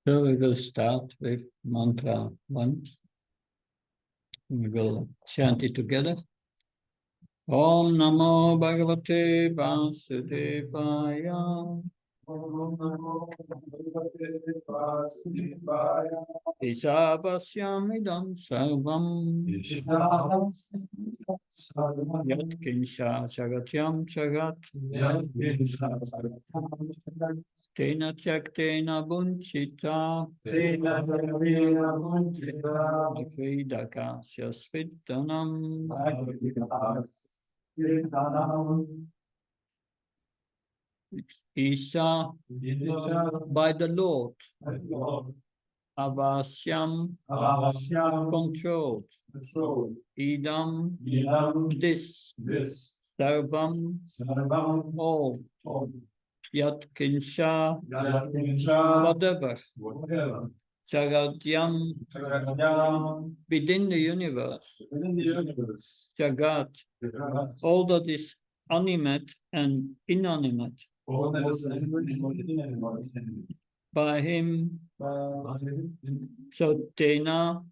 So we will start with mantra 1. We will chant it together. Om Namo Bhagavate Vasudevaya. Isavasyamidam sarvam Yat Kinsha Jagatyam Jagat Tena Tyaktena Bunchita Akridakasya Svitanam Isha by the Lord Avasyam controlled Idam this Sarvam all Yat Kinsha whatever Jagatyam within the universe Jagat all that is animate and inanimate by him so Tena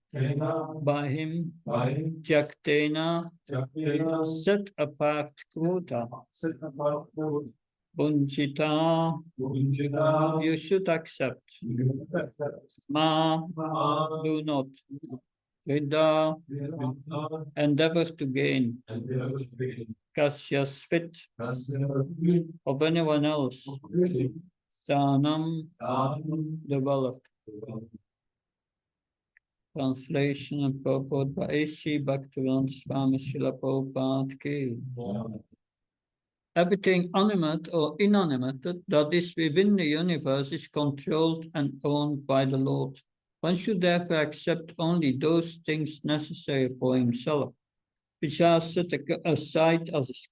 by him Jaktena set apart Kruta Bunchita you should accept Ma do not Vida endeavor to gain Kasya Svit of anyone else Dhanam develop. Translation and purport by A.C. Bhakti Swami Srila Prabhupada Ki. Everything animate or inanimate that is within the universe is controlled and owned by the Lord. One should therefore accept only those things necessary for himself, which are set aside as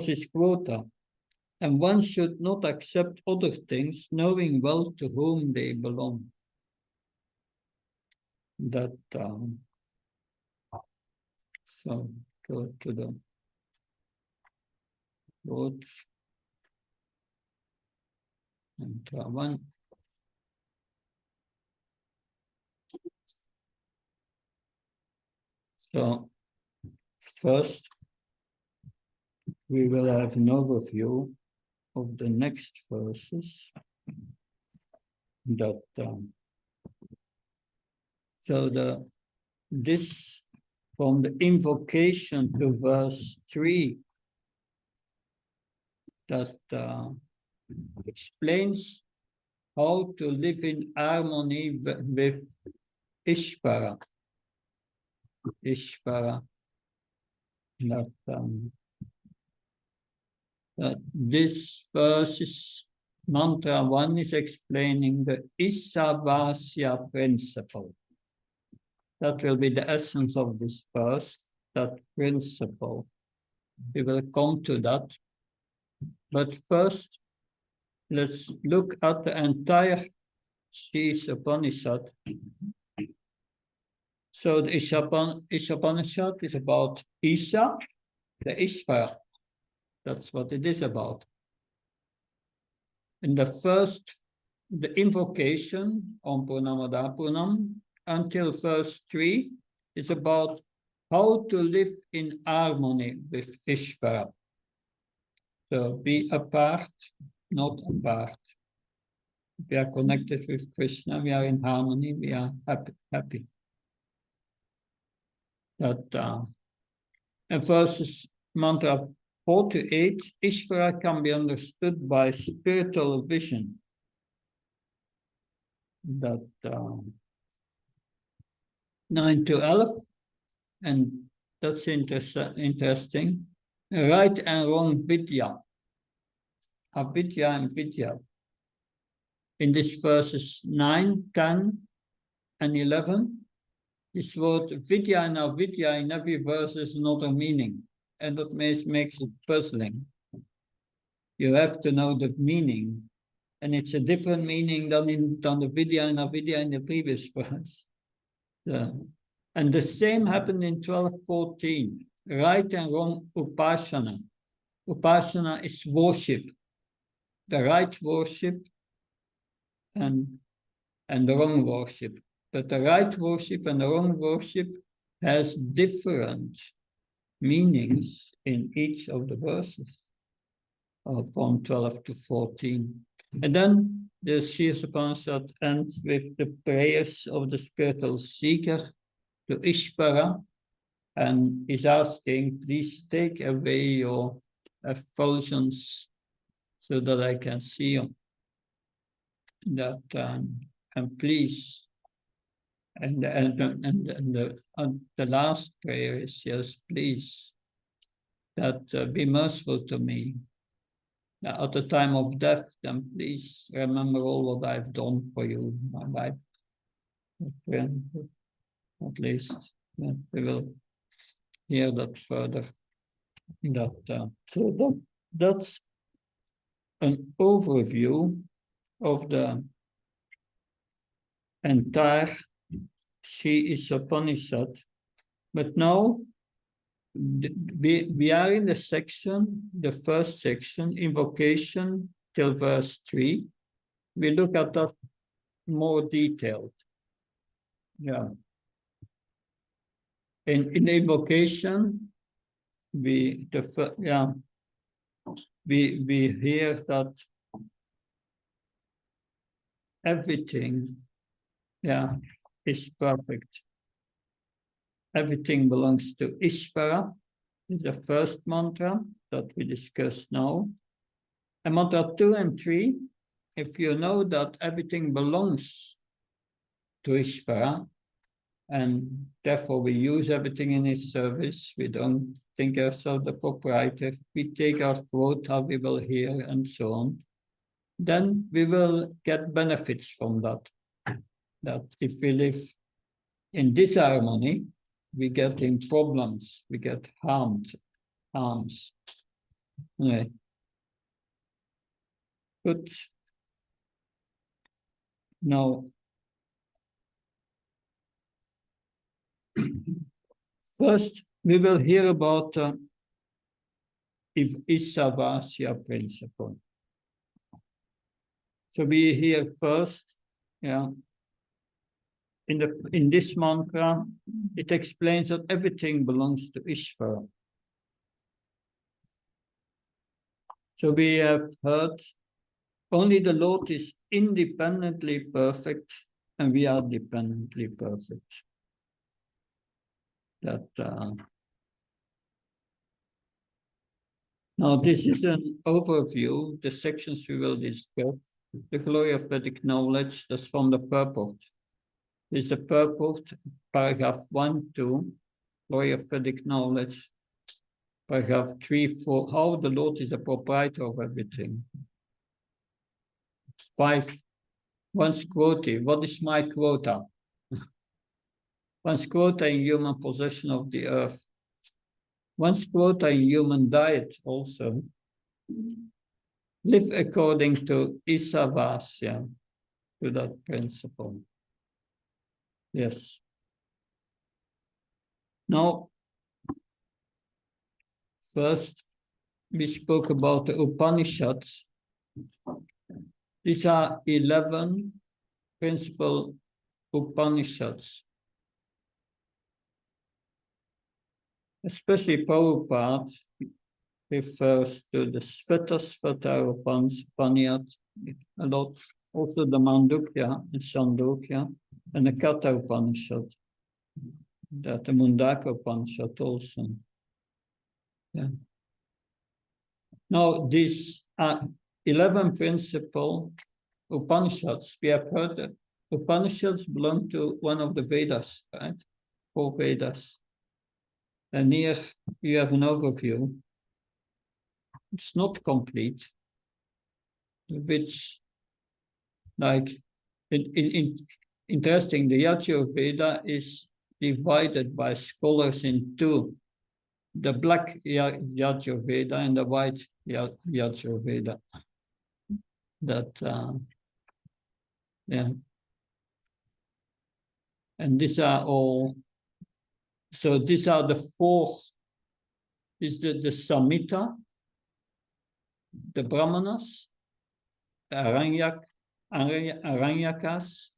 his quota. And one should not accept other things, knowing well to whom they belong. That so go to the words and one. So first, we will have an overview of the next verses that so this from the invocation to verse 3 that explains how to live in harmony with Ishvara. That this verse is mantra 1 is explaining the Isavasya principle. That will be the essence of this verse, that principle. We will come to that. But first, let's look at the entire Isopanisad. So the Isopanisad is about Isha, the Ishvara. That's what it is about. In the first, the invocation, Om Purnamada Purnam, until verse 3, is about how to live in harmony with Ishvara. So be apart, not apart. We are connected with Krishna, we are in harmony, we are happy. That and verses mantra 4 to 8, Ishvara can be understood by spiritual vision. That 9 to 11, and that's interesting. Right and wrong vidya. Avidya and vidya. In these verses 9, 10, and 11, this word vidya and avidya in every verse is another meaning, and that makes it puzzling. You have to know the meaning, and it's a different meaning than the vidya and avidya in the previous verse. And the same happened in 12:14. Right and wrong upasana. Upasana is worship, the right worship, and and the wrong worship. But the right worship and the wrong worship has different meanings in each of the verses from 12 to 14. And then the Isopanisad ends with the prayers of the spiritual seeker to Ishvara, and is asking, please take away your effulgence so that I can see you. That and please, and the last prayer is, yes, please, that be merciful to me. At the time of death, then please remember all what I've done for you in my life. At least we will hear that further. So that's an overview of the entire Isopanisad. But now we are in the section, the first section, invocation till verse 3. We look at that more detailed. Yeah. In invocation, we hear that everything, is perfect. Everything belongs to Ishvara, is the first mantra that we discuss now. And mantra 2 and 3, if you know that everything belongs to Ishvara, and therefore we use everything in his service, we don't think ourselves the proprietor, we take our quota, we will hear, and so on, then we will get benefits from that. That if we live in disharmony, we get in problems, we get harms. Anyway. Good. Now, first, we will hear about Isavasya principle. So we hear first, in this mantra, it explains that everything belongs to Ishvara. So we have heard only the Lord is independently perfect, and we are dependently perfect. Now, this is an overview, the sections we will discuss. The glory of Vedic knowledge, that's from the purport. This is the purport, paragraph 1, 2, glory of Vedic knowledge. Paragraph 3, 4, how the Lord is a proprietor of everything. 5, one's quota, what is my quota? One's quota in human possession of the earth. One's quota in human diet also. Live according to Isavasya, to that principle. Yes. Now, first, we spoke about the Upanishads. These are 11 principal Upanishads. Especially Prabhupada refers to the Svetasvatara Upanishad a lot, also the Mandukya and Chandogya, and the Katha Upanishad, the Mundaka Upanishad also. Yeah. Now, these are 11 principal Upanishads. We have heard that Upanishads belong to one of the Vedas, right? 4 Vedas. And here you have an overview. It's not complete, which, like, interesting, the Yajurveda is divided by scholars in 2. The black Yajurveda and the white Yajurveda. And these are all, so these are the 4, is the Samhita, the Brahmanas, the Aranyakas,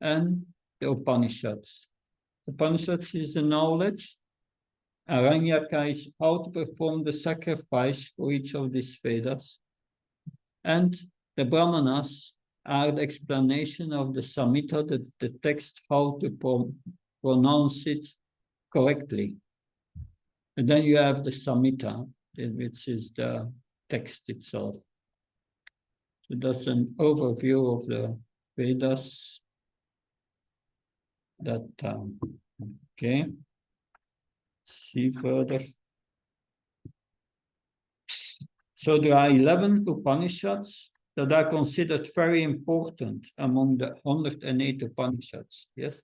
and the Upanishads. Upanishads is the knowledge. Aranyaka is how to perform the sacrifice for each of these Vedas. And the Brahmanas are the explanation of the Samhita, the text, how to pronounce it correctly. And then you have the Samhita, which is the text itself. So that's an overview of the Vedas. That okay. See further. So there are 11 Upanishads that are considered very important among the 108 Upanishads. Yes?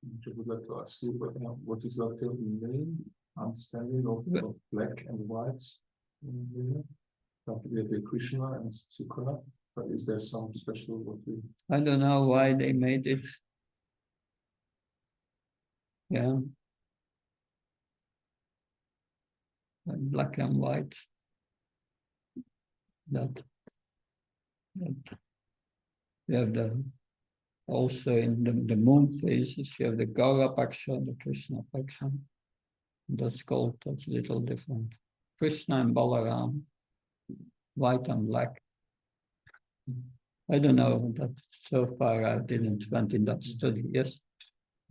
I would like to ask you, what is like the main understanding of black and white? Like the Krishna and Sukha, but is there some special what we... I don't know why they made it. Yeah. And black and white. That you have the also in the moon phases, you have the Gaura Paksha, the Krishna Paksha. That's a little different. Krishna and Balaram, white and black. I don't know that so far I didn't went in that study. Yes.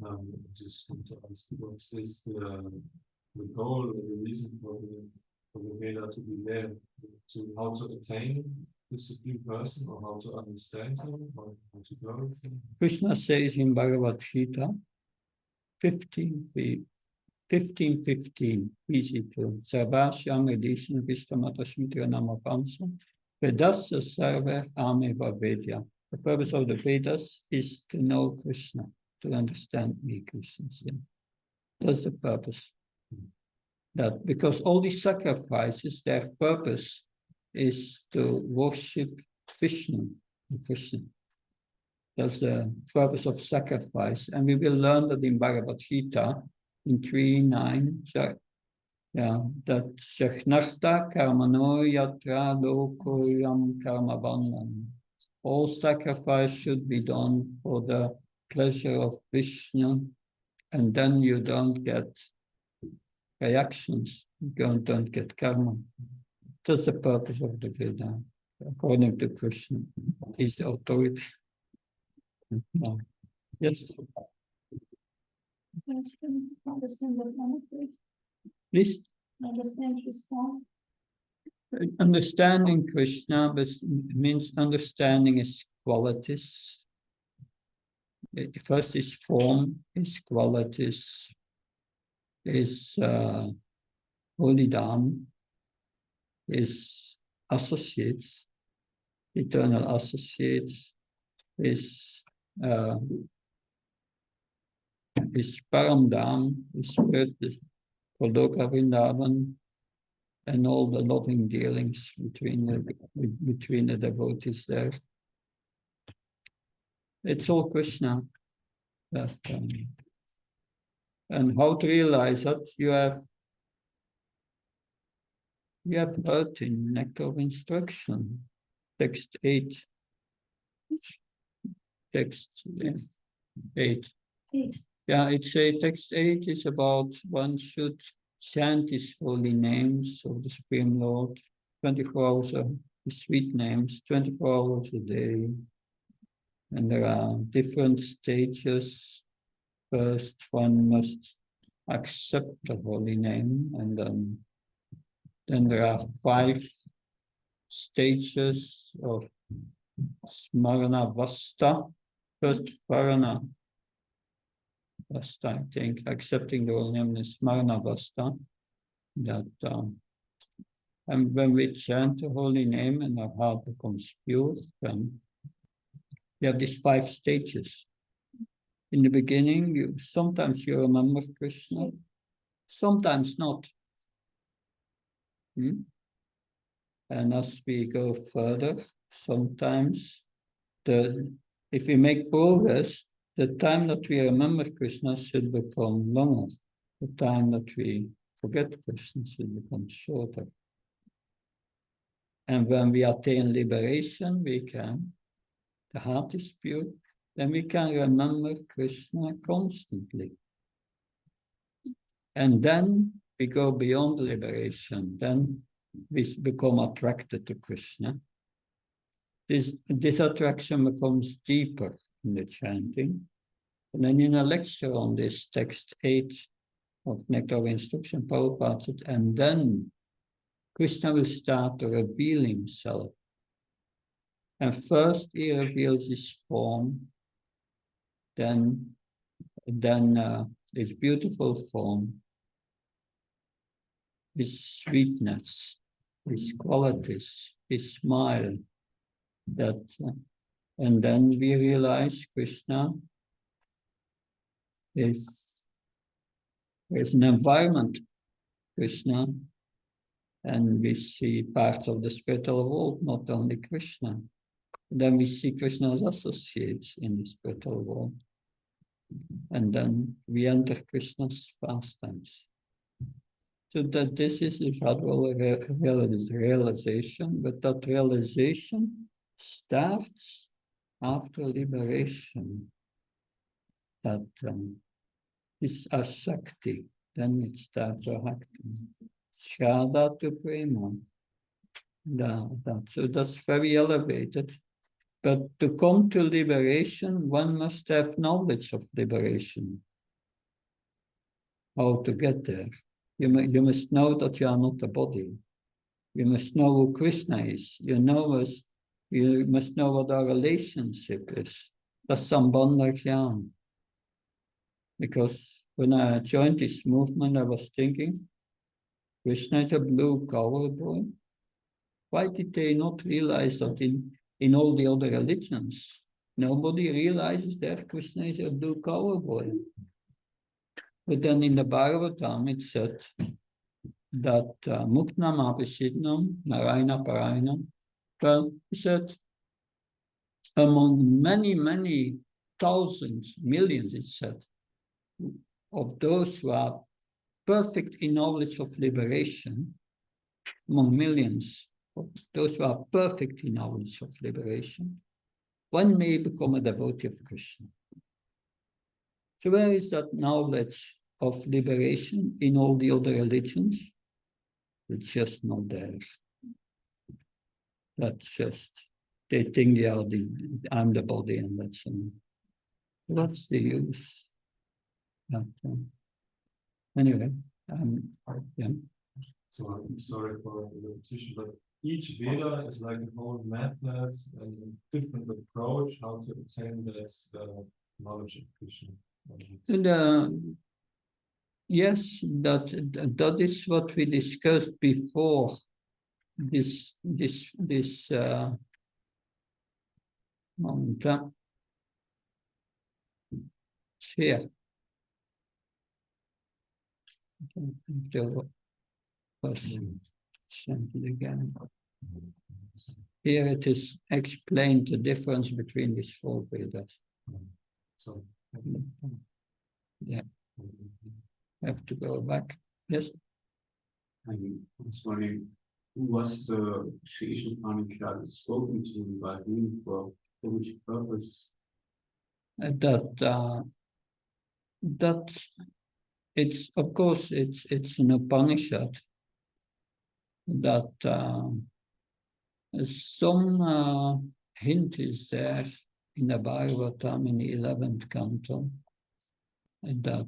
I just want to ask what is the goal or the reason for the Veda to be there, to how to attain the supreme person, or how to understand him, or how to go with him? Krishna says in Bhagavad Gita 15:15, easy to Sarvashyam edition Vishtamata Smitra Nama Pansa Vedasya Sarva Ameva Vedya. The purpose of the Vedas is to know Krishna, to understand me, Krishna. That's the purpose. That because all these sacrifices, their purpose is to worship Vishnu, Krishna. That's the purpose of sacrifice. And we will learn that in Bhagavad Gita in 3.9, that Shachnarta Karmano Yatra Lokoyam Karmabandham. All sacrifice should be done for the pleasure of Vishnu, and then you don't get reactions, you don't get karma. That's the purpose of the Veda, according to Krishna. He's the authority. No. Yes? Understand the form, Please? understand his form. Understanding Krishna means understanding his qualities. First, his form, his qualities, his holy Dham, his associates, eternal associates, his Param Dham, his spirit, Loka Vrindavan, and all the loving dealings between the devotees there. It's all Krishna. And how to realize that you have heard in Nectar of Instruction, text 8. Text 8. Yeah, it's a text 8 is about one should chant his holy names of the Supreme Lord, 24 hours of his sweet names, 24 hours a day. And there are different stages. First, one must accept the holy name, and then there are 5 stages of Smarana Vasta. First, Parana Vasta, I think, accepting the holy name is Smarana Vasta. That, and when we chant the holy name and our heart becomes pure, then we have these 5 stages. In the beginning, sometimes you remember Krishna, sometimes not. And as we go further, sometimes if we make progress, the time that we remember Krishna should become longer. The time that we forget Krishna should become shorter. And when we attain liberation, the heart is pure, then we can remember Krishna constantly. And then we go beyond liberation. Then we become attracted to Krishna. This attraction becomes deeper in the chanting. And then in a lecture on this, text 8 of Nectar of Instruction, Prabhupada said, and then Krishna will start to reveal himself. And first he reveals his form, then his beautiful form, his sweetness, his qualities, his smile, and then we realize Krishna is an environment, Krishna, and we see parts of the spiritual world, not only Krishna. Then we see Krishna's associates in the spiritual world. And then we enter Krishna's pastimes. So that this is a gradual realization, but that realization starts after liberation. That is a Shakti, then it starts a Bhakti. Shraddha to Prema. So that's very elevated. But to come to liberation, one must have knowledge of liberation. How to get there. You must know that you are not a body. You must know who Krishna is. You must know what our relationship is. That's Sambandha Jnana. Because when I joined this movement, I was thinking, Krishna is a blue-collar boy. Why did they not realize that in all the other religions, nobody realizes that Krishna is a blue-collar boy? But then in the Bhagavatam, it said that Muknam Apisidnam Narayana Parayanam. Well, he said, among many, many thousands, millions, it said, of those who are perfect in knowledge of liberation, among millions of those who are perfect in knowledge of liberation, one may become a devotee of Krishna. So where is that knowledge of liberation in all the other religions? It's just not there. That's just, they think they are I'm the body and that's enough. What's the use? But, anyway, yeah. So I'm sorry for the repetition, but each Veda is like a whole method and a different approach how to attain this knowledge of Krishna. And, yes, that is what we discussed before. This moment. Here. I don't think there was sent it again. Here it is explained the difference between these four Vedas. So, yeah, have to go back. Yes. I was wondering, who was the Sri Isopanisad spoken to by whom for which purpose? That it's, of course, it's an Upanishad that some hint is there in the Bhagavatam in the 11th canto that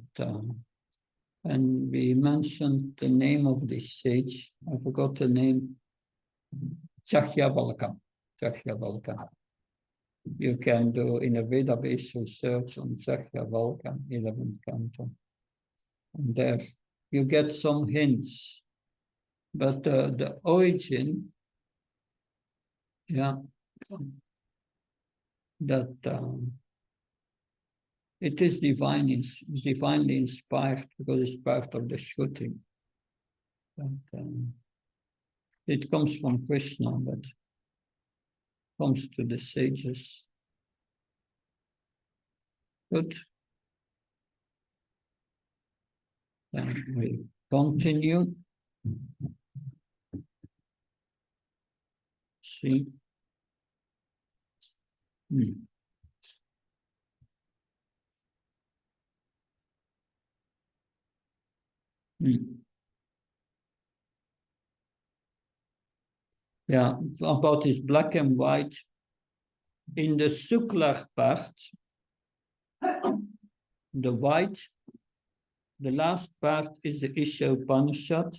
and we mentioned the name of this sage. I forgot the name. Chakhyavalkam. You can do in a database research on Chakhyavalkam, 11th canto. And there you get some hints. But the origin, yeah, that it is divinely inspired because it's part of the Shruti. But, it comes from Krishna, but comes to the sages. Good. Then we continue. See. Yeah, about this black and white. In the Suklar part, the white, the last part is the Isopanisad.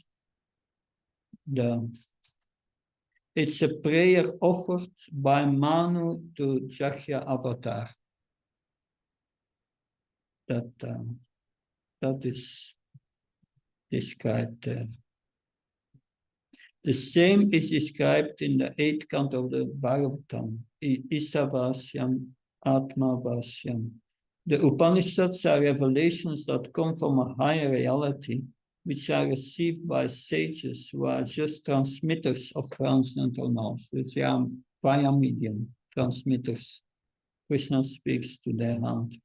It's a prayer offered by Manu to Jagya Avatar. That is described there. The same is described in the 8th canto of the Bhagavatam, Isavasyam, Atmavasyam. The Upanishads are revelations that come from a higher reality, which are received by sages who are just transmitters of transcendental knowledge, which are via medium transmitters. Krishna speaks to their hand.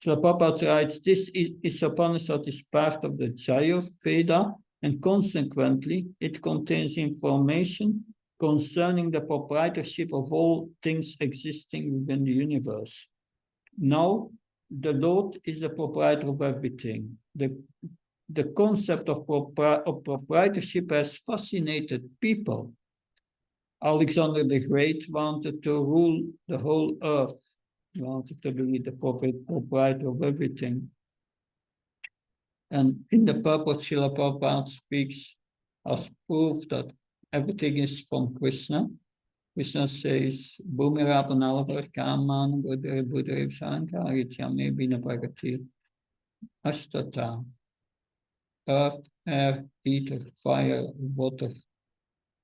Srila Prabhupada writes, this Isopanisad is part of the Jayur Veda, and consequently, it contains information concerning the proprietorship of all things existing within the universe. Now, the Lord is the proprietor of everything. The concept of proprietorship has fascinated people. Alexander the Great wanted to rule the whole earth. He wanted to be the proprietor of everything. And in the purport, Srila Prabhupada speaks as proof that everything is from Krishna. Krishna says, Bhumirapanalavar Kaman Buddharev Sankaritya Bina Bhagati Ashtata. Earth, air, ether, fire, water,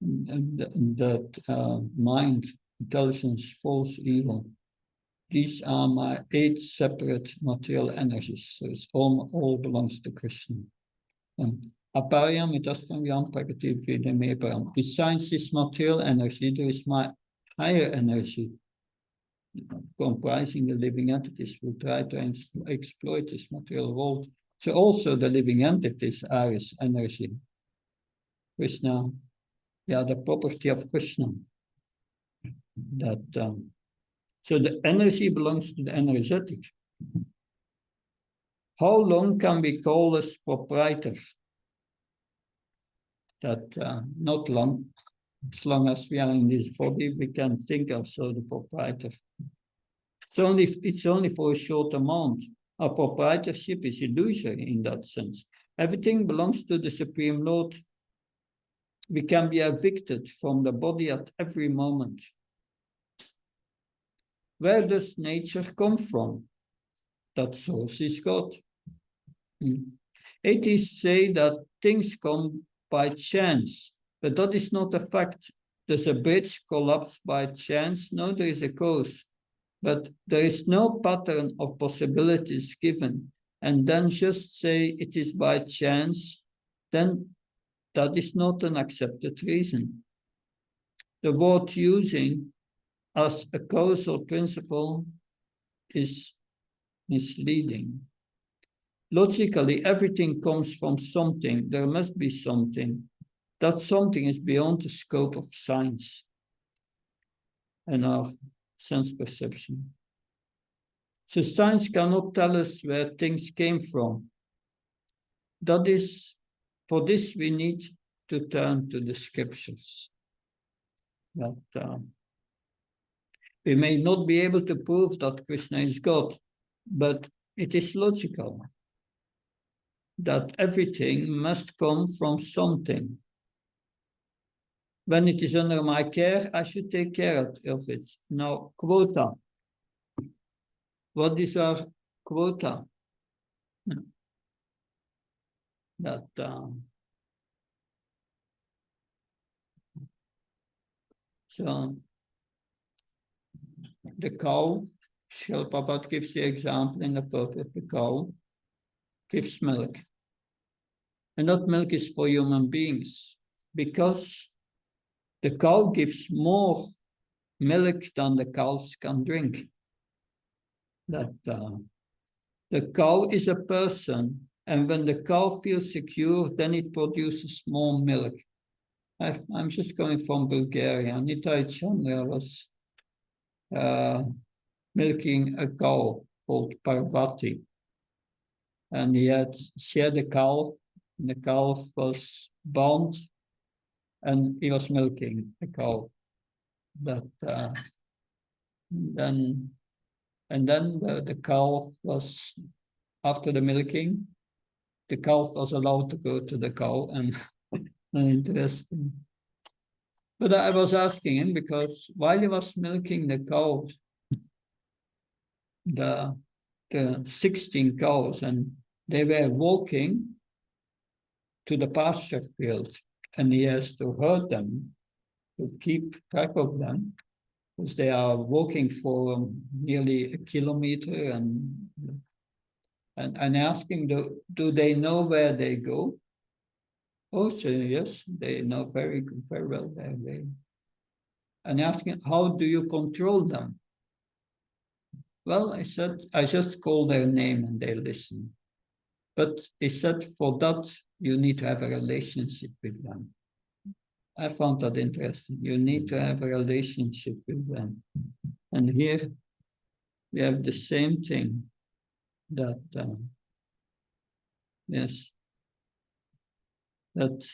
that mind, intelligence, false, evil. These are my 8 separate material energies. So it's all belongs to Krishna. Aparyam itastam yam prakati videmeparam. Besides this material energy, there is my higher energy, comprising the living entities who try to exploit this material world. So also the living entities are his energy. Krishna, the property of Krishna. So the energy belongs to the energetic. How long can we call us proprietors? Not long. As long as we are in this body, we can think ourselves the proprietor. It's only for a short amount. Our proprietorship is illusory in that sense. Everything belongs to the Supreme Lord. We can be evicted from the body at every moment. Where does nature come from? That source is God. Atheists say that things come by chance, but that is not a fact. Does a bridge collapse by chance? No, there is a cause. But there is no pattern of possibilities given. And then just say it is by chance, then that is not an accepted reason. The word using as a causal principle is misleading. Logically, everything comes from something. There must be something. That something is beyond the scope of science and our sense perception. So science cannot tell us where things came from. That is, for this we need to turn to the scriptures. We may not be able to prove that Krishna is God, but it is logical that everything must come from something. When it is under my care, I should take care of it. Now, quota. What is our quota? So the cow, Srila Prabhupada gives the example in the purport, the cow gives milk. And that milk is for human beings because the cow gives more milk than the cows can drink. The cow is a person, and when the cow feels secure, then it produces more milk. I'm just coming from Bulgaria. Nitai Chandra was milking a cow called Parvati. And she had a cow The calf was bound, and he was milking the cow. But then the calf was, after the milking, the calf was allowed to go to the cow, and interesting. But I was asking him because while he was milking the cows, the 16 cows, and they were walking to the pasture field, and he has to herd them to keep track of them, because they are walking for nearly a kilometer, and asking, do they know where they go? Oh, so yes, they know very well where they. And asking, how do you control them? Well, I said, I just call their name and they listen. But he said, for that, you need to have a relationship with them. I found that interesting. You need to have a relationship with them. And here we have the same thing, that, yes, that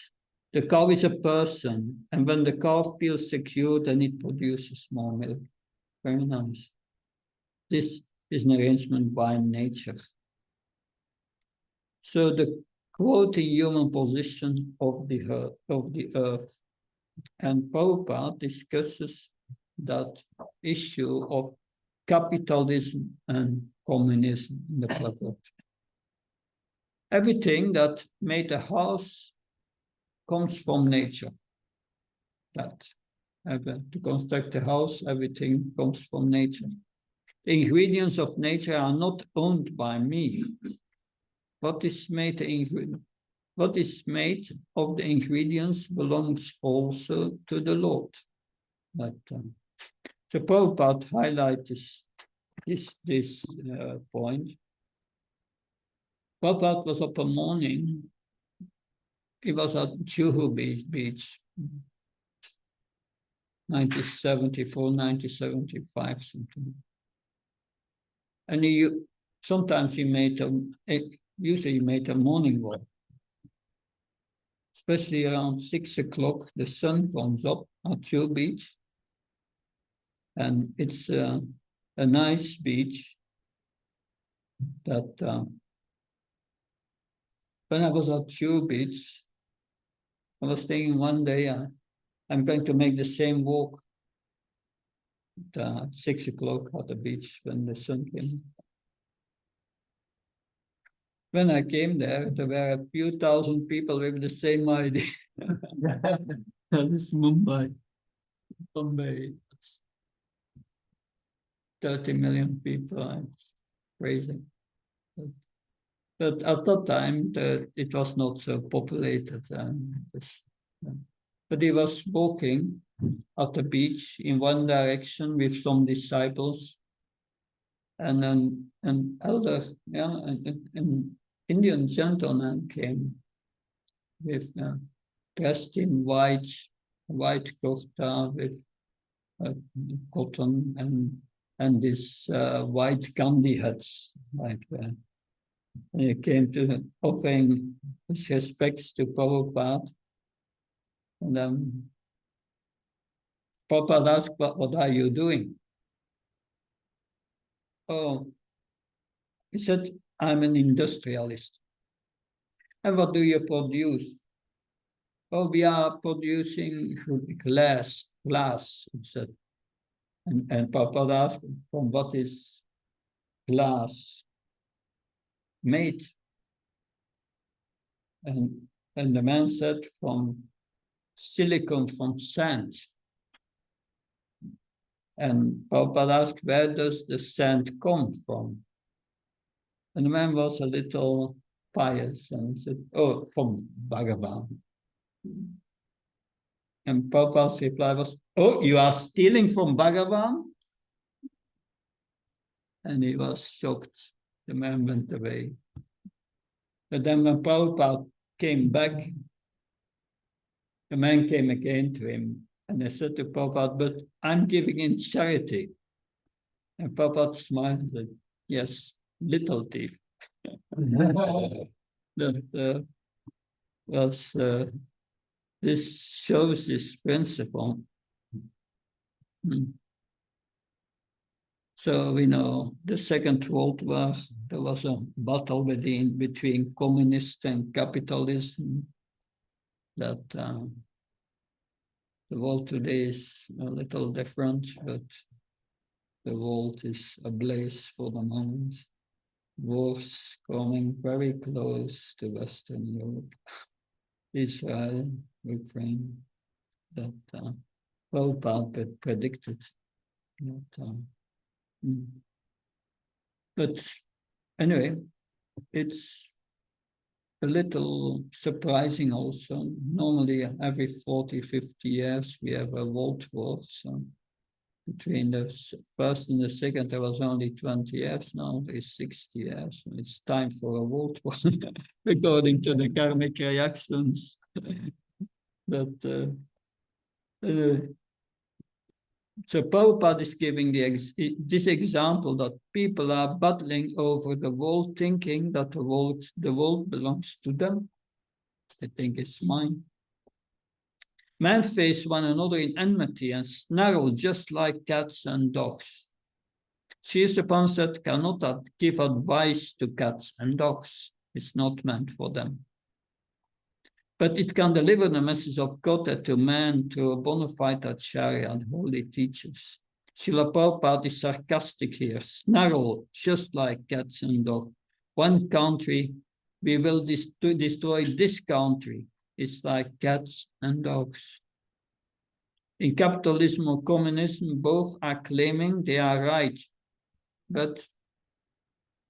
the cow is a person, and when the cow feels secure, then it produces more milk. Very nice. This is an arrangement by nature. So the quoting human position of the earth, and Prabhupada discusses that issue of capitalism and communism in the Prabhupada. Everything that made a house comes from nature. That to construct a house, everything comes from nature. The ingredients of nature are not owned by me. What is made of the ingredients belongs also to the Lord. But so Prabhupada highlights this point. Prabhupada was up a morning. He was at Juhu Beach, 1974, 1975, something. And sometimes he usually made a morning walk. Especially around 6 o'clock, the sun comes up at Juhu Beach. And it's a nice beach that when I was at Juhu Beach, I was thinking one day I'm going to make the same walk at 6 o'clock at the beach when the sun came. When I came there were a few thousand people with the same idea. That is Mumbai. 30 million people, crazy. But at that time, it was not so populated. But he was walking at the beach in one direction with some disciples, and an elder, an Indian gentleman came with dressed in white kurta with cotton and this white Gandhi hats like that. He came to offering his respects to Prabhupada. And Prabhupada asked, what are you doing? Oh, he said, I'm an industrialist. And what do you produce? Oh, we are producing glass, he said. And Prabhupada asked, from what is glass made? And the man said, from silicon, from sand. And Prabhupada asked, where does the sand come from? And the man was a little pious and said, oh, from Bhagavan. And Prabhupada's reply was, oh, you are stealing from Bhagavan? And he was shocked. The man went away. But then when Prabhupada came back, the man came again to him and he said to Prabhupada, but I'm giving in charity. And Prabhupada smiled and said, yes, little thief. was this shows this principle. So we know the Second World War, there was a battle between communists and capitalism. That the world today is a little different, but the world is ablaze for the moment. Wars coming very close to Western Europe, Israel, Ukraine. That Prabhupada predicted. That, but anyway, it's a little surprising also. Normally, every 40, 50 years, we have a world war. So between the first and the second, there was only 20 years. Now there's 60 years. So it's time for a world war, according to the karmic reactions. But so Prabhupada is giving this example that people are battling over the world, thinking that the world belongs to them. They think it's mine. Men face one another in enmity and snarl just like cats and dogs. Isopanisad cannot give advice to cats and dogs. It's not meant for them. But it can deliver the message of God to man through a bona fide acharya and holy teachers. Srila Prabhupada is sarcastic here. Snarl just like cats and dogs. One country, we will destroy this country. It's like cats and dogs. In capitalism or communism, both are claiming they are right, but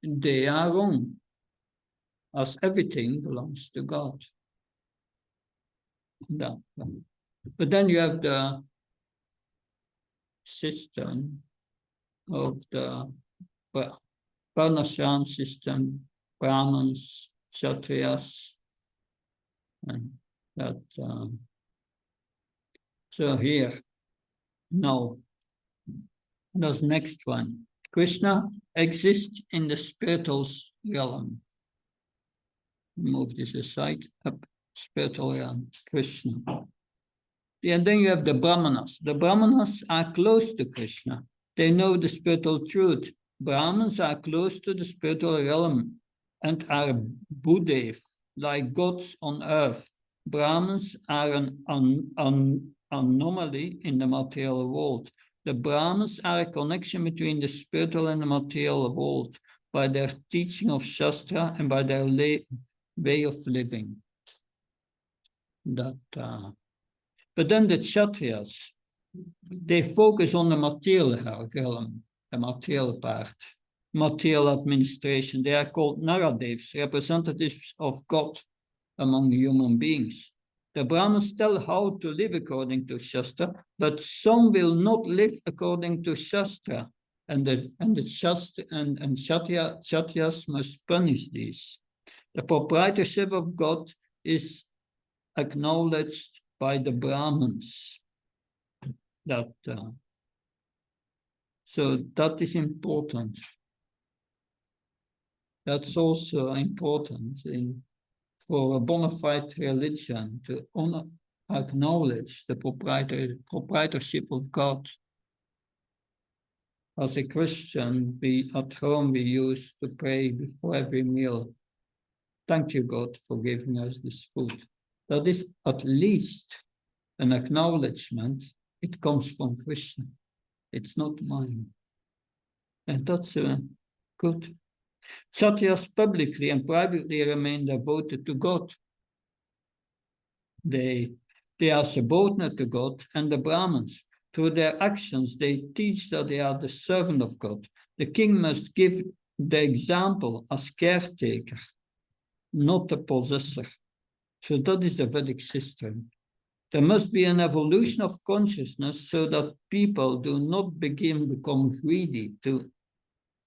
they are wrong, as everything belongs to God. Yeah. But then you have the system of the Varnashram system, Brahmins, Kshatriyas, and that. So here, now, there's next one. Krishna exists in the spiritual realm. Move this aside, up, spiritual realm, Krishna. And then you have the Brahmanas. The Brahmanas are close to Krishna. They know the spiritual truth. Brahmins are close to the spiritual realm and are Buddhav, like gods on earth. Brahmins are an anomaly in the material world. The Brahmins are a connection between the spiritual and the material world by their teaching of Shastra and by their way of living. But then the Kshatriyas, they focus on the material realm, the material part, material administration. They are called Naradevs, representatives of God among human beings. The Brahmins tell how to live according to Shastra, but some will not live according to Shastra, and the Kshatriyas must punish these. The proprietorship of God is acknowledged by the Brahmins. So that is important. That's also important for a bona fide religion to acknowledge the proprietorship of God. As a Christian, at home we used to pray before every meal. Thank you, God, for giving us this food. That is at least an acknowledgement. It comes from Krishna. It's not mine. And that's good. Kshatriyas publicly and privately remain devoted to God. They are subordinate to God and the Brahmins. Through their actions, they teach that they are the servant of God. The king must give the example as caretaker, not the possessor. So that is the Vedic system. There must be an evolution of consciousness so that people do not become greedy to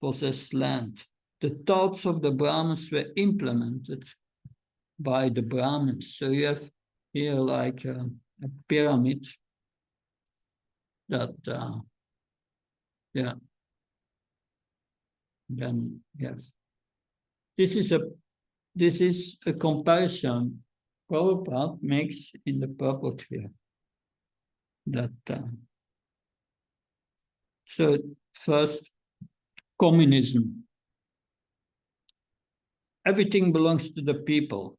possess land. The thoughts of the Brahmins were implemented by the Brahmins. So you have here like a pyramid that, yeah. Then yes, this is a comparison Prabhupada makes in the purport here that so first, communism. Everything belongs to the people.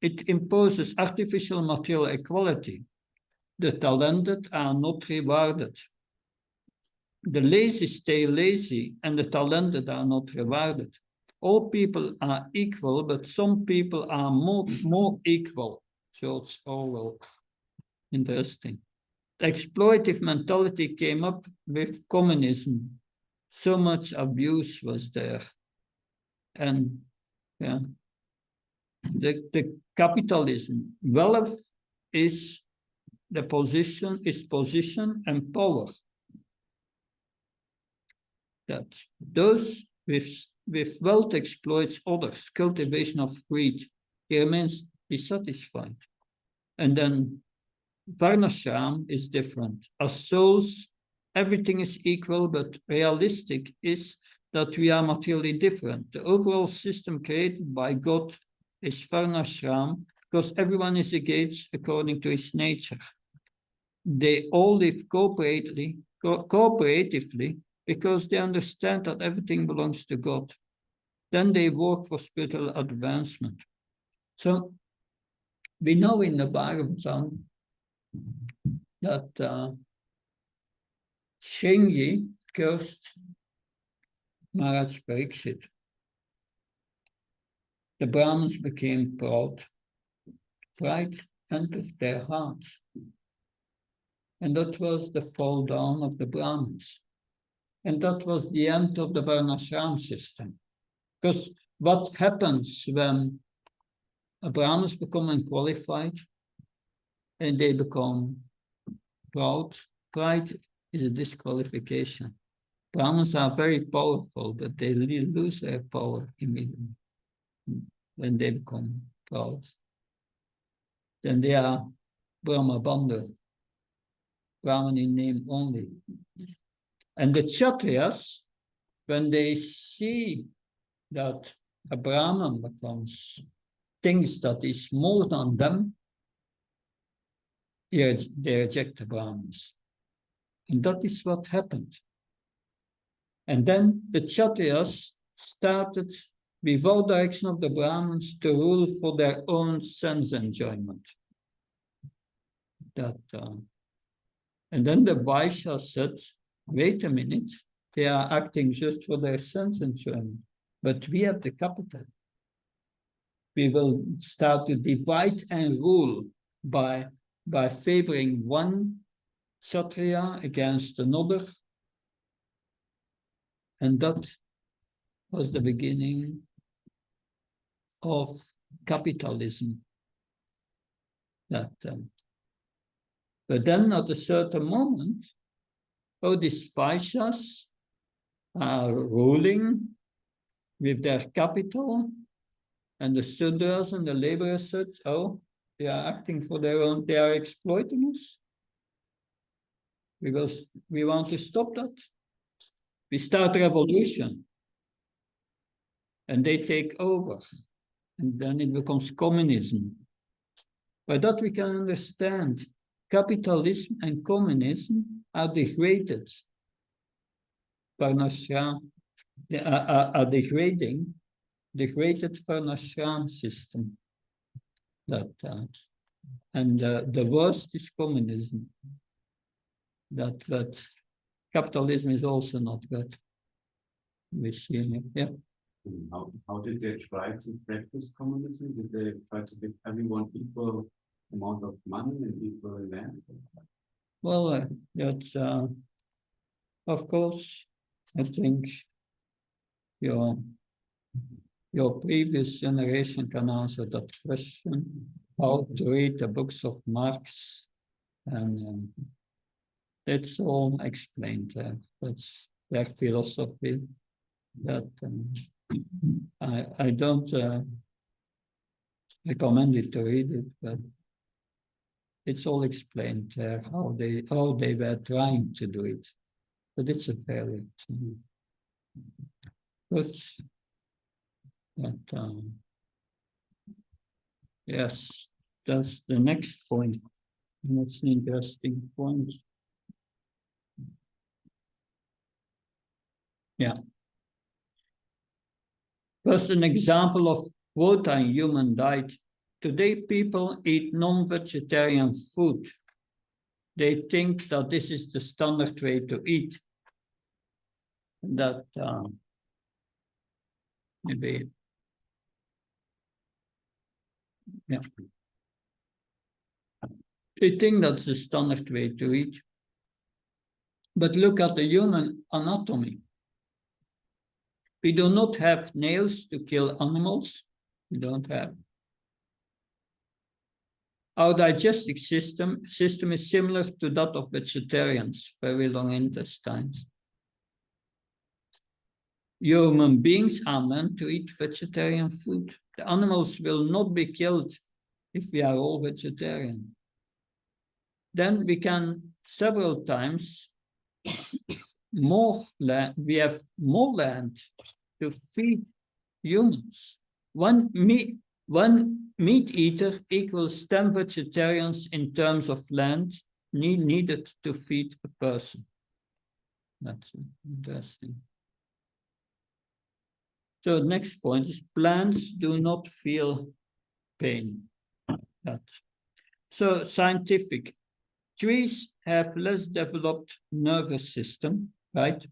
It imposes artificial material equality. The talented are not rewarded. The lazy stay lazy, and the talented are not rewarded. All people are equal, but some people are more equal. George Orwell. Interesting. The exploitive mentality came up with communism. So much abuse was there. And yeah, the capitalism, wealth is the position and power. That those with wealth exploits others, cultivation of greed, he remains dissatisfied. And then Varnashram is different. As souls, everything is equal, but realistic is that we are materially different. The overall system created by God is Varnashram because everyone is engaged according to his nature. They all live cooperatively because they understand that everything belongs to God. Then they work for spiritual advancement. So we know in the Bhagavatam that Shringi cursed Maharaj Pariksit. The Brahmins became proud. Pride entered their hearts. And that was the fall down of the Brahmins. And that was the end of the Varnashram system. Because what happens when Brahmins become unqualified and they become proud? Pride is a disqualification. Brahmins are very powerful, but they lose their power immediately when they become proud. Then they are Brahma Bandha, Brahman in name only. And the Kshatriyas, when they see that a Brahman becomes things that is more than them, they reject the Brahmins. And that is what happened. And then the Kshatriyas started, without direction of the Brahmins, to rule for their own sense enjoyment. And then the Vaishyas said, wait a minute, they are acting just for their sense enjoyment, but we have the capital. We will start to divide and rule by favoring one Kshatriya against another. And that was the beginning of capitalism. But then at a certain moment, these Vaishyas are ruling with their capital, and the Sudras and the laborers said, they are acting for their own, they are exploiting us. We want to stop that. We start a revolution, and they take over, and then it becomes communism. By that we can understand capitalism and communism are degraded. Varnashram are degraded Varnashram system. And the worst is communism. But capitalism is also not good. We see, yeah. How did they try to practice communism? Did they try to give everyone equal amount of money and equal land? Well, that's of course, I think your previous generation can answer that question. How to read the books of Marx, and it's all explained there. That's their philosophy. That I don't recommend it to read it, but it's all explained there how they were trying to do it. But it's a failure. But Yes, that's the next point. And that's an interesting point. Yeah. First, an example of quota in human diet. Today, people eat non-vegetarian food. They think that this is the standard way to eat. That maybe, yeah. They think that's the standard way to eat. But look at the human anatomy. We do not have nails to kill animals. We don't have. Our digestive system is similar to that of vegetarians, very long intestines. Human beings are meant to eat vegetarian food. The animals will not be killed if we are all vegetarian. Then we can several times more land, we have more land to feed humans. One meat eater equals 10 vegetarians in terms of land needed to feed a person. That's interesting. So the next point is plants do not feel pain. That's so scientific. Trees have less developed nervous system, right?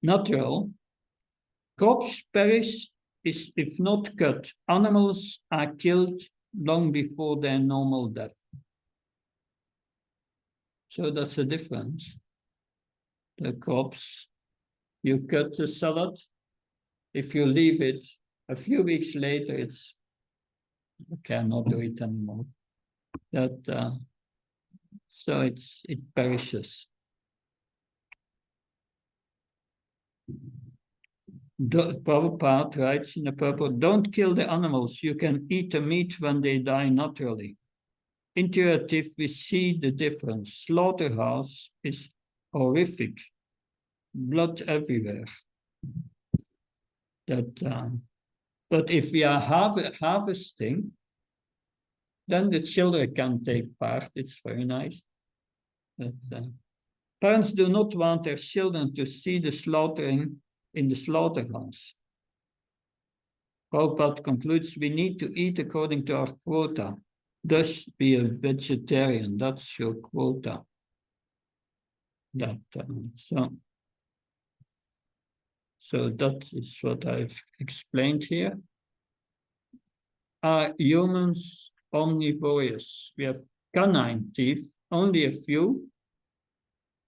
Natural. Crops perish if not cut. Animals are killed long before their normal death. So that's the difference. The crops, you cut the salad. If you leave it a few weeks later, you cannot do it anymore. So it perishes. The Prabhupada writes in the purport, don't kill the animals. You can eat the meat when they die naturally. Intuitive, we see the difference. Slaughterhouse is horrific. Blood everywhere. But if we are harvesting, then the children can take part. It's very nice. But, parents do not want their children to see the slaughtering in the slaughterhouse. Prabhupada concludes, we need to eat according to our quota. Thus, be a vegetarian. That's your quota. So that is what I've explained here. Are humans omnivorous? We have canine teeth, only a few.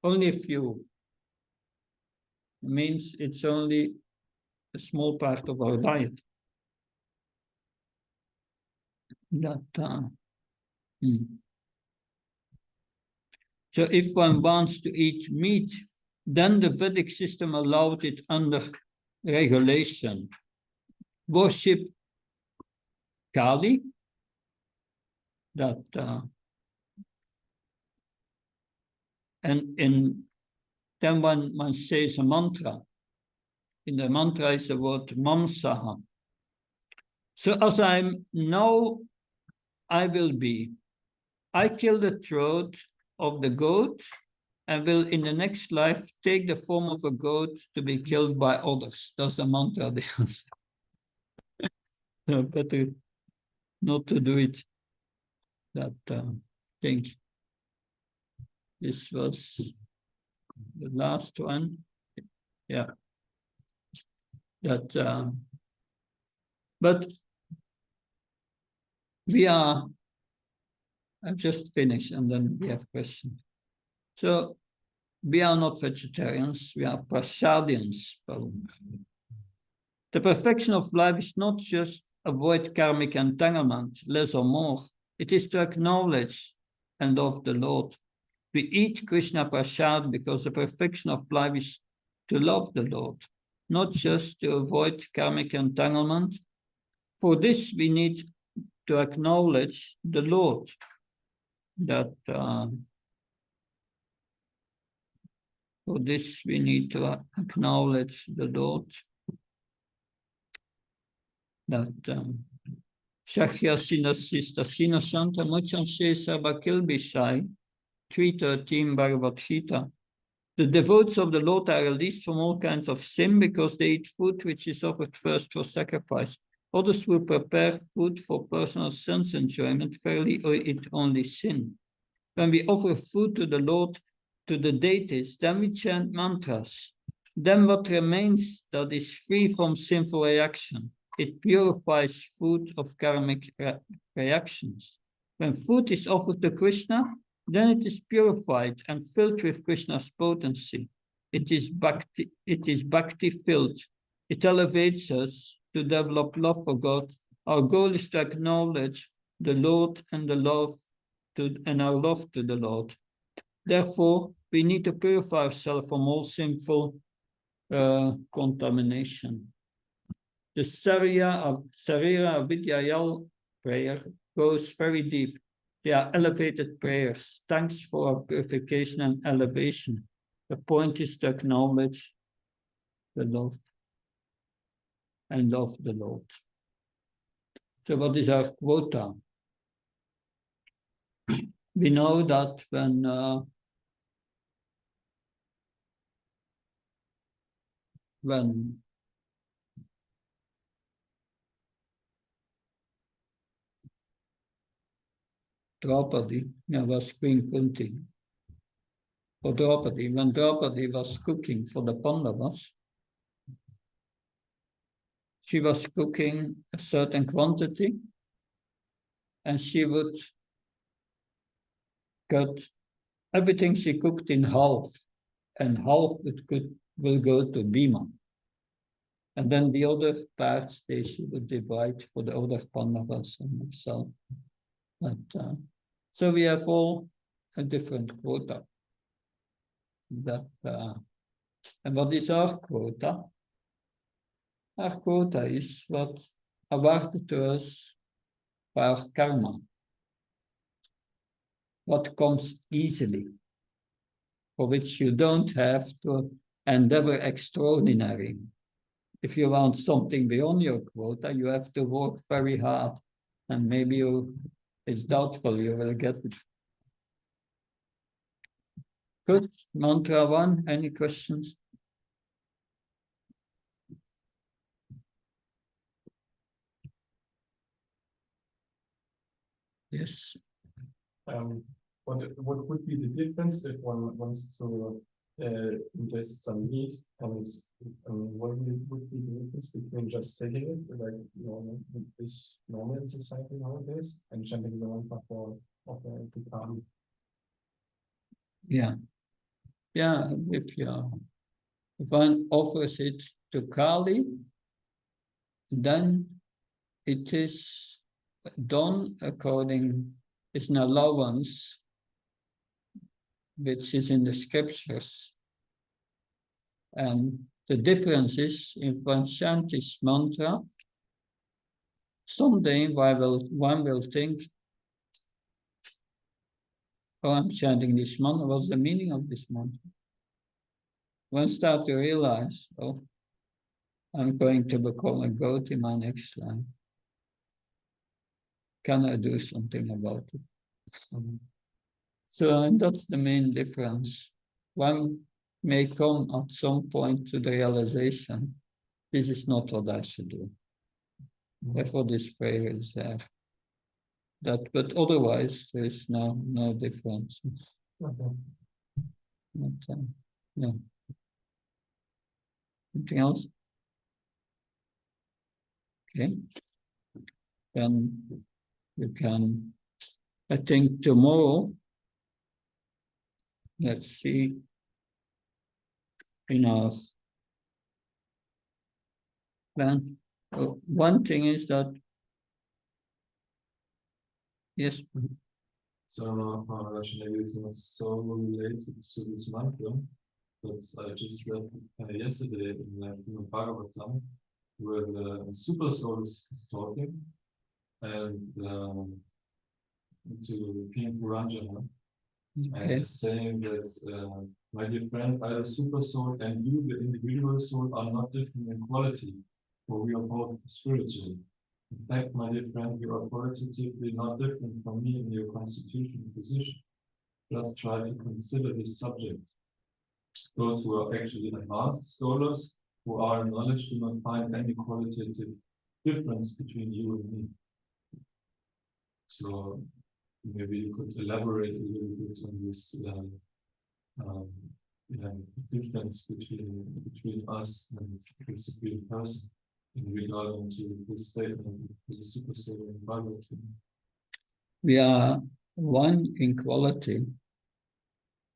Only a few. It means it's only a small part of our diet. So if one wants to eat meat, then the Vedic system allowed it under regulation. Worship Kali, and then one says a mantra. In the mantra is the word mamsaha. So as I'm now, I will be. I kill the throat of the goat and will in the next life take the form of a goat to be killed by others. That's the mantra. So better not to do it. That thing. This was the last one. Yeah. But we are, I've just finished and then we have questions. So we are not vegetarians, we are prasadians. The perfection of life is not just avoid karmic entanglement, less or more. It is to acknowledge and love the Lord. We eat Krishna prasad because the perfection of life is to love the Lord, not just to avoid karmic entanglement. For this, we need to acknowledge the Lord. For this, we need to acknowledge the Lord. Shakya Sinasista Sina Santa Muchanshe Sabakilbishai 3:13 Bhagavad Gita. The devotees of the Lord are released from all kinds of sin because they eat food which is offered first for sacrifice. Others will prepare food for personal sense enjoyment, fairly or eat only sin. When we offer food to the Lord, to the deities, then we chant mantras. Then what remains that is free from sinful reaction. It purifies food of karmic reactions. When food is offered to Krishna, then it is purified and filled with Krishna's potency. It is bhakti filled. It elevates us to develop love for God. Our goal is to acknowledge the Lord and our love to the Lord. Therefore, we need to purify ourselves from all sinful contamination. The Sarira Vidyayal prayer goes very deep. They are elevated prayers. Thanks for our purification and elevation. The point is to acknowledge the Lord and love the Lord. So what is our quota? We know that when Draupadi was Queen Kunti, when Draupadi was cooking for the Pandavas, she was cooking a certain quantity and she would cut everything she cooked in half, and half will go to Bhima. And then the other parts she would divide for the other Pandavas and herself. So we have all a different quota. And what is our quota? Our quota is what awarded to us by our karma. What comes easily, for which you don't have to endeavor extraordinary. If you want something beyond your quota, you have to work very hard, and maybe it's doubtful you will get it. Good. Mantra 1, any questions? Yes. What would be the difference if one wants to ingest some meat, and what would be the difference between just taking it, like this normal in society nowadays, and chanting the mantra for the Kali? Yeah. If one offers it to Kali, then it is done according. It's an allowance which is in the scriptures. And the difference is, if one chants this mantra, someday one will think, oh, I'm chanting this mantra, what's the meaning of this mantra? One start to realize, oh, I'm going to become a goat in my next life. Can I do something about it? So, and that's the main difference. One may come at some point to the realization, this is not what I should do. Therefore, this prayer is there. But otherwise, there is no difference. No. Anything else? Okay. Then you can, I think tomorrow, let's see, in our plan. One thing is that, yes. So maybe it's not so related to this mantra, but I just read yesterday in the Bhagavatam, where the super soul is talking, and to King Puranjana, and saying that, my dear friend, I, the super soul, and you, the individual soul, are not different in quality, for we are both spiritual. In fact, my dear friend, you are qualitatively not different from me in your constitutional position. Just try to consider this subject. Those who are actually advanced scholars who are in knowledge do not find any qualitative difference between you and me. So maybe you could elaborate a little bit on this difference between us and the Supreme Person in regard to this statement of the Super Soul and Bhagavad. We are one in quality,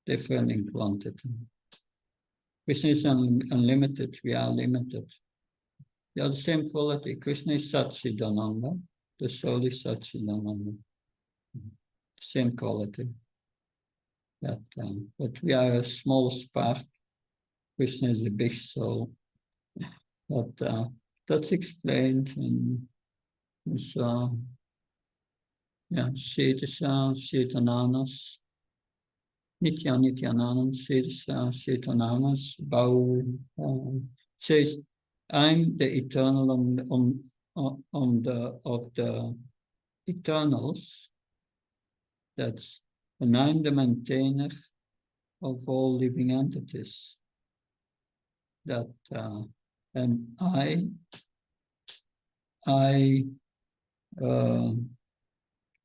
different in quantity. Krishna is unlimited, we are limited. We are the same quality. Krishna is Satchidananda, the soul is Satchidananda. Same quality. But we are a small spark. Krishna is a big soul. But that's explained in this, Cetananas, Nityananam, Cetananas, says, I'm the eternal of the eternals. And I'm the maintainer of all living entities. And I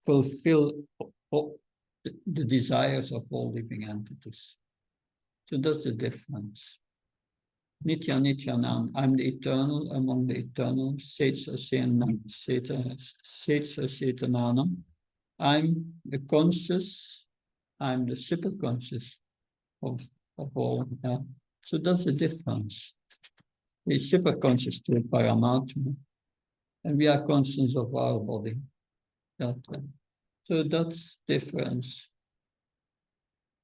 fulfill the desires of all living entities. So that's the difference. Nityanam, I'm the eternal among the eternal. Setsachetananam. I'm the conscious, I'm the superconscious of all. Yeah. So that's the difference. We're superconscious to Paramatma, and we are conscious of our body. So that's difference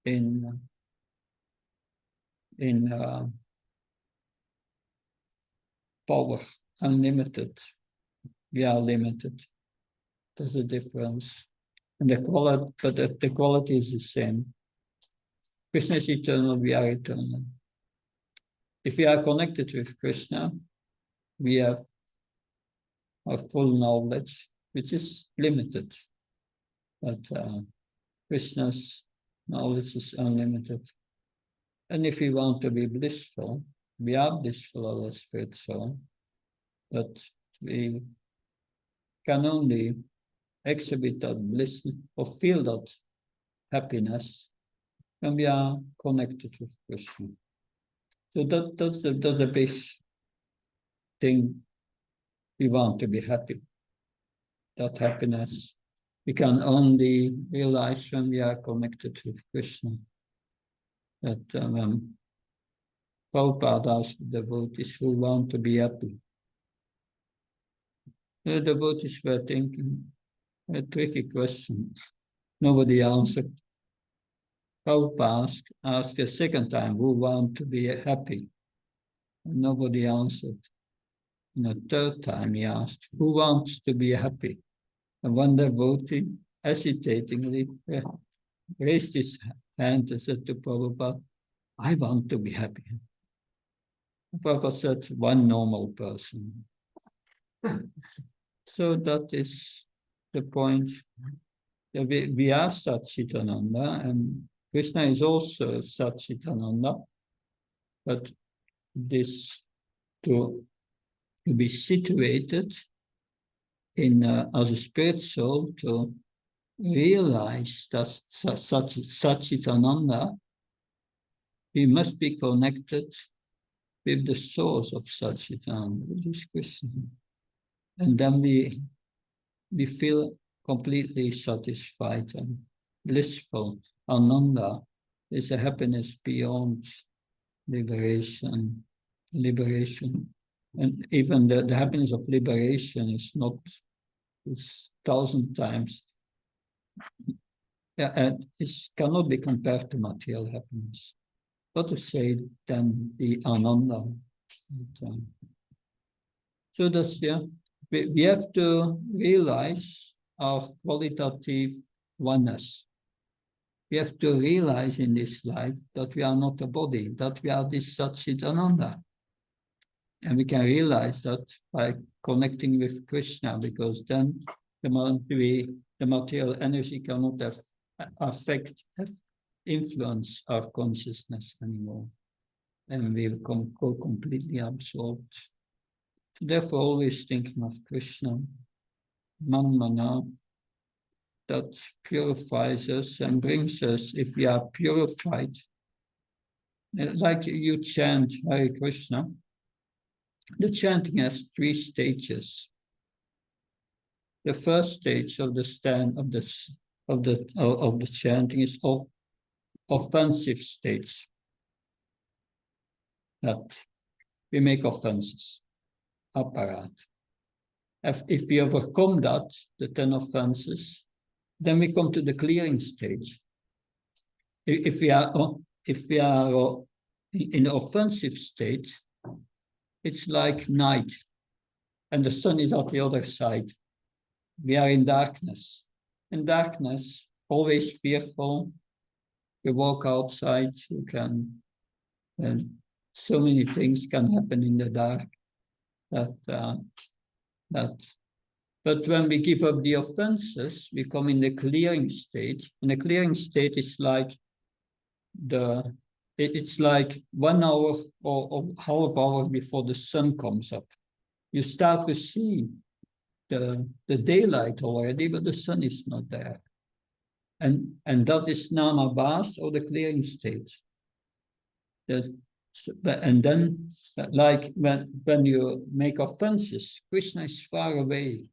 in power, unlimited. We are limited. There's a difference. And the quality, but the quality is the same. Krishna is eternal, we are eternal. If we are connected with Krishna, we have our full knowledge, which is limited. But Krishna's knowledge is unlimited. And if we want to be blissful, we are blissful as spirit soul, but we can only exhibit that bliss or feel that happiness when we are connected with Krishna. So that's a big thing. We want to be happy. That happiness we can only realize when we are connected with Krishna. That when Prabhupada asked the devotees who want to be happy, the devotees were thinking a tricky question. Nobody answered. Prabhupada asked a second time, who want to be happy? And nobody answered. And the third time he asked, who wants to be happy? And one devotee hesitatingly raised his hand and said to Prabhupada, I want to be happy. Prabhupada said, one normal person. So that is the point. We are Satchitananda, and Krishna is also Satchitananda, but this to be situated in as a spirit soul, to realize that Satchitananda, we must be connected with the source of Satchitananda, which is Krishna. And then we feel completely satisfied and blissful. Ananda is a happiness beyond liberation. And even the happiness of liberation is not, it's 1,000 times. Yeah, and it cannot be compared to material happiness. What to say then the Ananda. So that's, yeah, we have to realize our qualitative oneness. We have to realize in this life that we are not a body, that we are this Satchitananda. And we can realize that by connecting with Krishna, because then the material energy cannot influence our consciousness anymore. And we will go completely absorbed. Therefore, always thinking of Krishna, Manmana, that purifies us and brings us, if we are purified, like you chant Hare Krishna, the chanting has 3 stages. The first stage of the chanting is offensive stage. That we make offenses, aparat. If we overcome that, the 10 offenses, then we come to the clearing stage. If we are in the offensive state, it's like night, and the sun is at the other side. We are in darkness. In darkness, always fearful. You walk outside, you can, and so many things can happen in the dark. But when we give up the offenses, we come in the clearing state. And the clearing state is like it's like 1 hour or half hour before the sun comes up. You start to see the daylight already, but the sun is not there. And that is Namabhas, or the clearing stage. And then, like when you make offenses, Krishna is far away.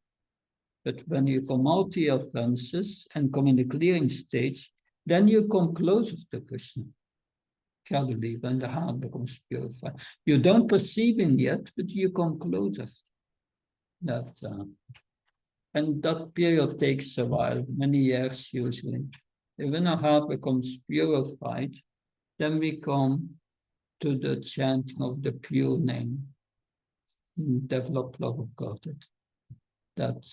But when you come out the offenses and come in the clearing stage, then you come closer to Krishna. Gradually, when the heart becomes purified. You don't perceive him yet, but you come closer. And that period takes a while, many years usually. And when our heart becomes purified, then we come to the chanting of the pure name, develop love of God. That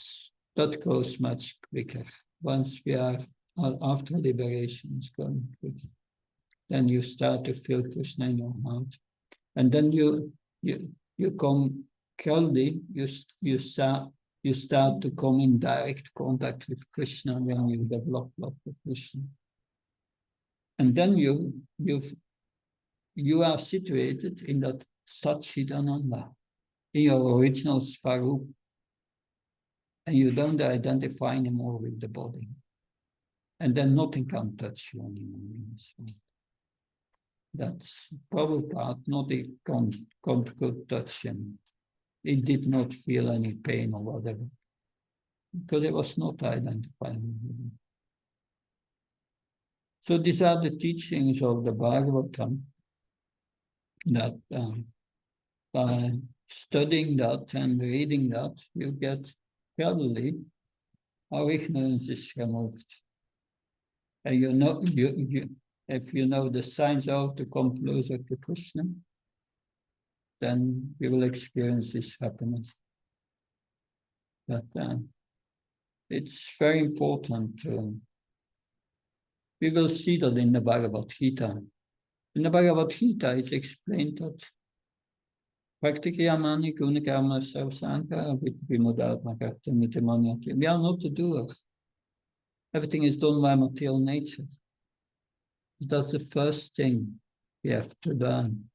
goes much quicker. Once we are after liberation, it's going quicker. Then you start to feel Krishna in your heart, and then you come gradually. You start to come in direct contact with Krishna when you develop love for Krishna, and then you are situated in that Satchidananda, in your original Svarup, and you don't identify anymore with the body, and then nothing can touch you anymore. That's Prabhupada, nothing could touch him. He did not feel any pain or whatever, because he was not identifying with him. So these are the teachings of the Bhagavatam, that by studying that and reading that, you get gradually our ignorance is removed. And if you know the signs how to come closer to Krishna, then you will experience this happiness. But it's very important we will see that in the Bhagavad Gita. In the Bhagavad Gita, it's explained that Praktikayamani Gunakarma Sarvasankara Vimodharmakartamitimaniyati. We are not the doer. Everything is done by material nature. That's the first thing we have to learn.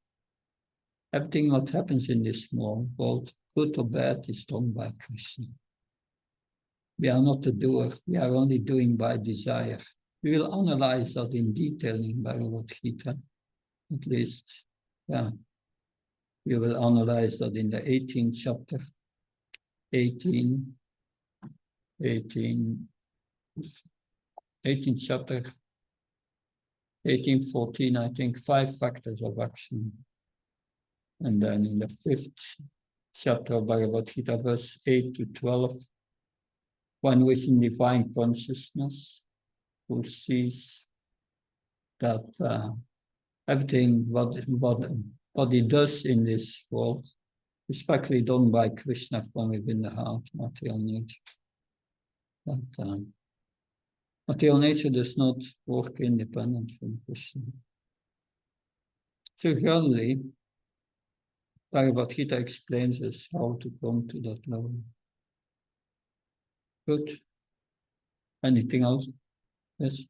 Everything what happens in this small world, good or bad, is done by Krishna. We are not the doer. We are only doing by desire. We will analyze that in detail in Bhagavad Gita. At least, yeah. We will analyze that in the 18th chapter. 18th chapter. 18:14, I think, 5 factors of action. And then in the 5th chapter of Bhagavad Gita, verse 8 to 12, one who is in divine consciousness, who sees that everything what he does in this world is practically done by Krishna from within the heart, material nature. That material nature does not work independent from Krishna. So gradually, Bhagavad Gita explains us how to come to that level. Good. Anything else? Yes.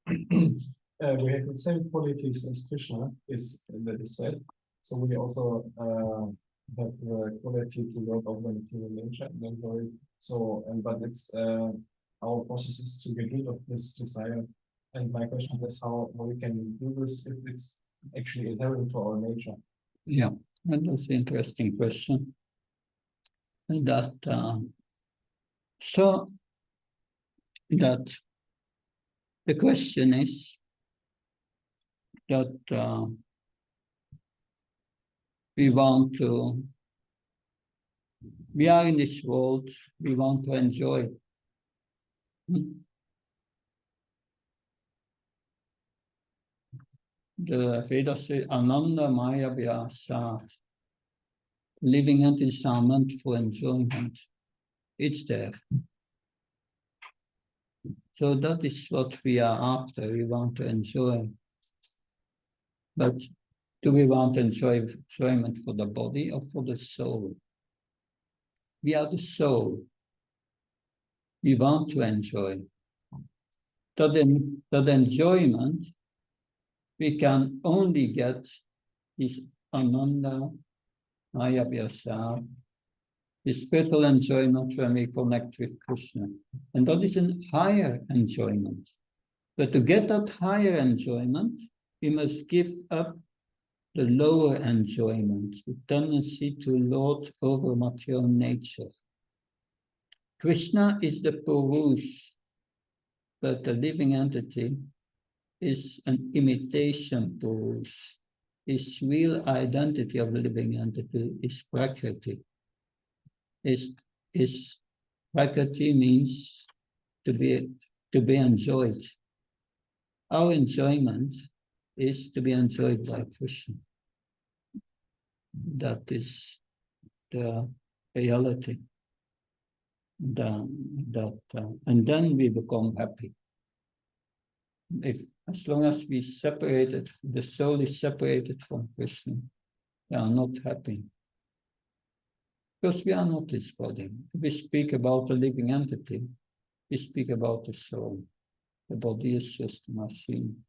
We have the same qualities as Krishna is that is said. So we also have the quality to work over material nature and enjoy. So, but it's our process is to get rid of this desire. And my question is how we can do this if it's actually inherent to our nature. Yeah, that's an interesting question. And that so that the question is that we are in this world, we want to enjoy. The Vedas say Ananda Maya Vyasat. Living entities are meant for enjoyment. It's there. So that is what we are after. We want to enjoy. But do we want enjoyment for the body or for the soul? We are the soul. We want to enjoy. That enjoyment we can only get is Ananda Maya Vyasa, the spiritual enjoyment when we connect with Krishna. And that is a higher enjoyment. But to get that higher enjoyment, we must give up the lower enjoyment, the tendency to lord over material nature. Krishna is the Purush, but the living entity is an imitation Purush. His real identity of the living entity is Prakriti. Is Prakriti means to be enjoyed. Our enjoyment is to be enjoyed by Krishna. That is the reality. And then we become happy. As long as the soul is separated from Krishna, we are not happy. Because we are not this body. If we speak about a living entity, we speak about the soul. The body is just a machine.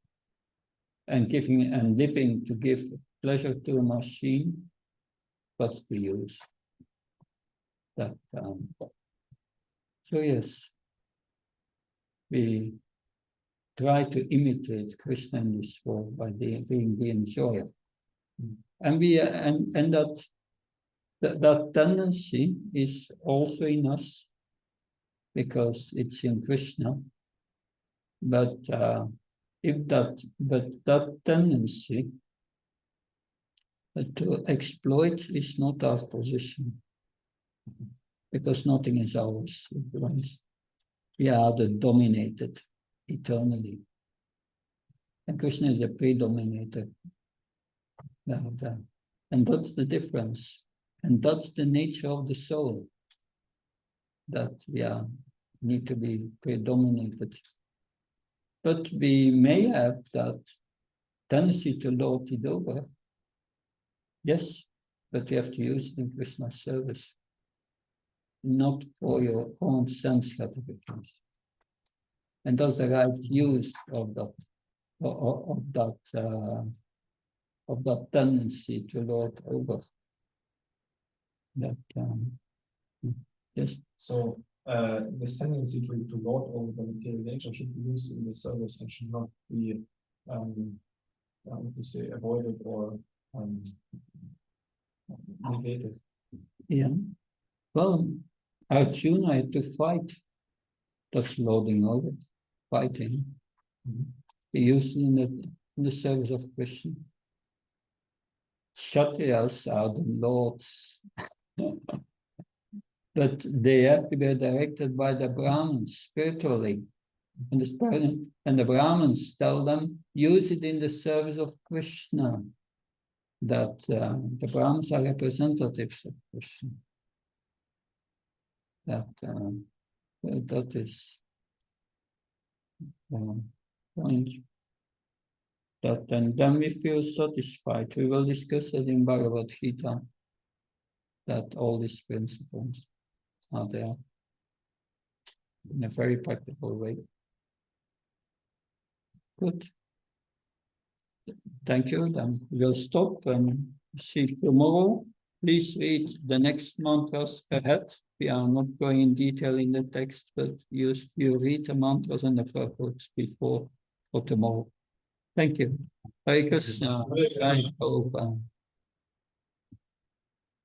And living to give pleasure to a machine, what's the use? So yes, we try to imitate Krishna in this world by being the enjoyer. And that tendency is also in us because it's in Krishna. But that tendency to exploit is not our position, because nothing is ours. We are the dominated eternally. And Krishna is a predominator. And that's the difference. And that's the nature of the soul. That we need to be predominated. But we may have that tendency to lord it over. Yes, but you have to use it in Krishna's service. Not for your own sense gratification. And that's the right use of that tendency to lord over. Yes. So this tendency to lord over the material nature should be used in the service and should not be avoided or negated. Yeah. Well, Arjuna had to fight. That's lording over, fighting. He used it in the service of Krishna. Kshatriyas are the lords. But they have to be directed by the Brahmins spiritually. And the Brahmins tell them, use it in the service of Krishna. That the Brahmins are representatives of Krishna. That is point. And then we feel satisfied. We will discuss it in Bhagavad Gita. that all these principles are there in a very practical way. Good. Thank you. Then we'll stop and see you tomorrow. Please read the next mantras ahead. We are not going in detail in the text, but you read the mantras and the purports before for tomorrow. Thank you. Hare Krishna. Jai Prabhupada.